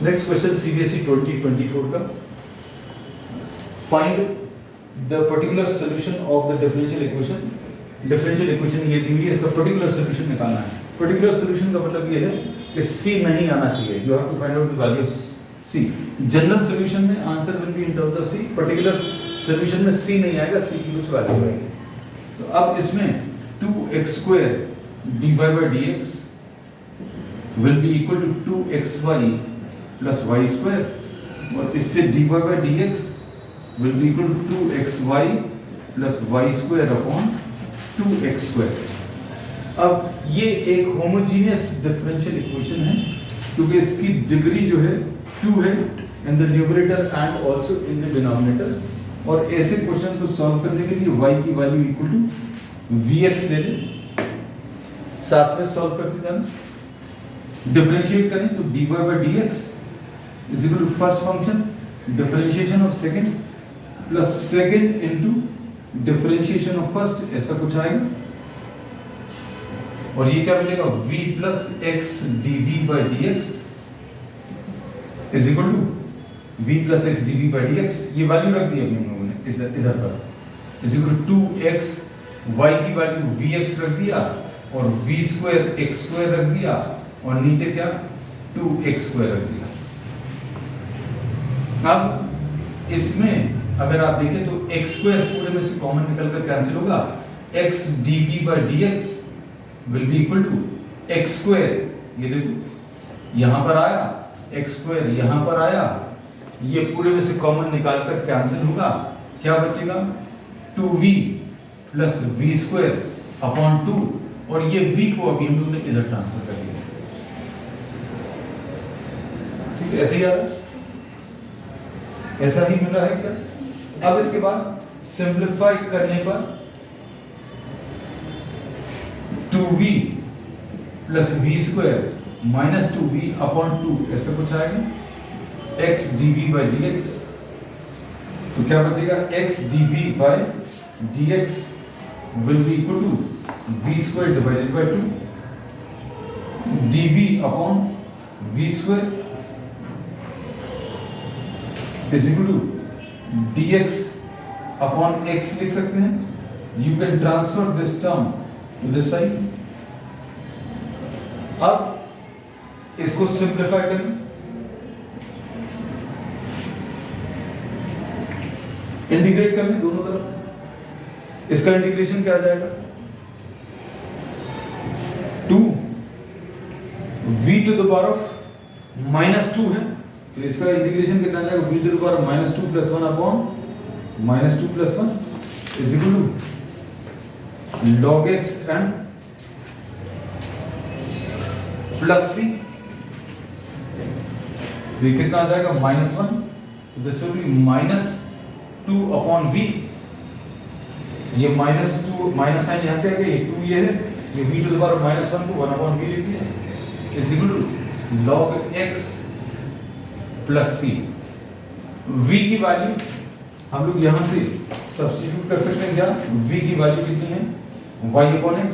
Next question CBSE 2024 का find the particular solution of the differential equation ये दी हुई है, इसका पर्टिकुलर सोल्यूशन निकालना है। पर्टिकुलर सोल्यूशन का मतलब ये है कि C नहीं आना चाहिए, you have to find out the value of C। General solution में answer will be in terms of C, particular solution में C नहीं आएगा, C की कुछ वैल्यू आएगी। तो अब इसमें 2x² dy by dx will be equal to 2xy plus y square, और इससे dy by dx will be equal to 2xy plus y square upon 2x square। अब ये एक होमोजीनियस डिफरेंशियल इक्वेशन है क्योंकि इसकी डिग्री जो है 2 है in the numerator and also in the denominator, और ऐसे क्वेश्चन को सॉल्व करने के लिए y की वैल्यू इक्वल टू vx ले लें, साथ में सॉल्व करते जाना। डिफरेंशिएट करें तो dy by dx is equal to first function differentiation of second plus second into differentiation of first, ऐसा कुछ आएगा। और ये क्या मिलेगा, v plus x dv by dx is equal to v plus x dv by dx, ये value रख दी अपने हम लोगों ने इधर पर, is equal to 2x, y की वैल्यू vx रख दिया और v square x square रख दिया और नीचे क्या 2x square रख दिया। अब इसमें अगर आप देखें तो x square पूरे में से कॉमन निकलकर कैंसिल होगा, x dv by dx will be equal to x square, ये देखो यहाँ पर आया x square, यहाँ पर आया, ये पूरे में से कॉमन निकालकर कैंसिल होगा, क्या बचेगा 2v plus v square upon 2, और ये v को अभी हम लोग ने इधर ट्रांसफर कर दिया। ठीक है, ऐसे ही आ रहा है, ऐसा ही मिल रहा है क्या। अब इसके बाद सिंप्लीफाई करने पर 2v plus v square minus 2v upon 2 ऐसा कुछ आएगा, x dv by dx, तो क्या बचेगा x dv by dx will be equal to v square divided by 2 dv upon v square is equal to dx upon x लिख सकते हैं। You can transfer this term to this side। अब इसको simplify करें, integrate कर लें दोनों तरफ, इसका इंटीग्रेशन क्या आ जाएगा 2 v to the power of -2 है, तो इसका इंटीग्रेशन कितना आ जाएगा v to the power of -2 plus 1 upon -2 plus 1 is equal to log x and plus c, तो ये कितना आ जाएगा -1, so this will be -2 upon v, ये -2 माइनस साइन यहाँ से आ गया, 2 ये है, ये v to the power of -1 को 1 upon v लिख दिया is equal to log x plus C. v की वैल्यू हम लोग यहां से सब्स्टिट्यूट कर सकते हैं, क्या v की वैल्यू कितनी है y upon x,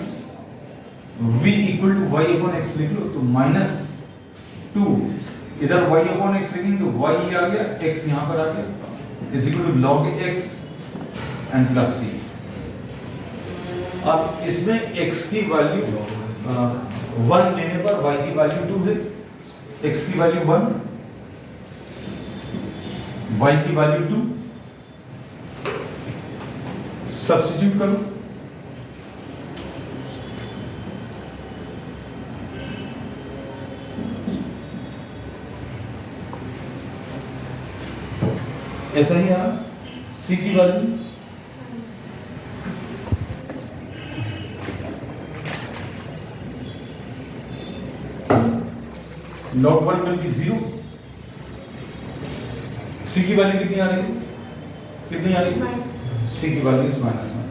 v equal to y upon x लिख लो, तो -2 इधर y अपॉन x लिखेंगे तो y आ गया, x यहां पर आ गया, is equal to log x and plus C. अब इसमें x की वैल्यू 1 लेने पर y की वैल्यू 2 है, x की वैल्यू 1, y की वैल्यू 2, सब्स्टिट्यूट करो, ऐसा ही आ c की value log 1 will be 0, c की वैल्यू कितनी आ रही है, कितनी आ रही है, c की वैल्यू इज -1।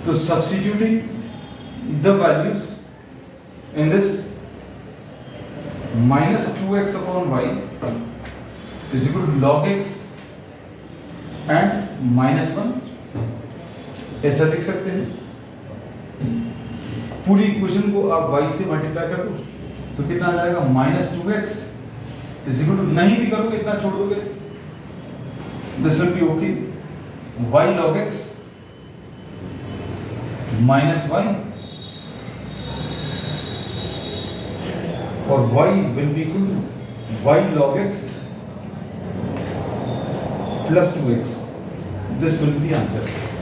तो substituting the values in this -2x upon y is equal to log x and -1, ऐसा लिख सकते हैं। पूरी इक्वेशन को आप y से मल्टीप्लाई कर दो तो कितना आ जाएगा -2x इज इक्वल टू, नहीं भी करोगे इतना छोड़ दोगे, this will be okay, y log x minus y और y will be equal to y log x plus 2x. This will be the answer.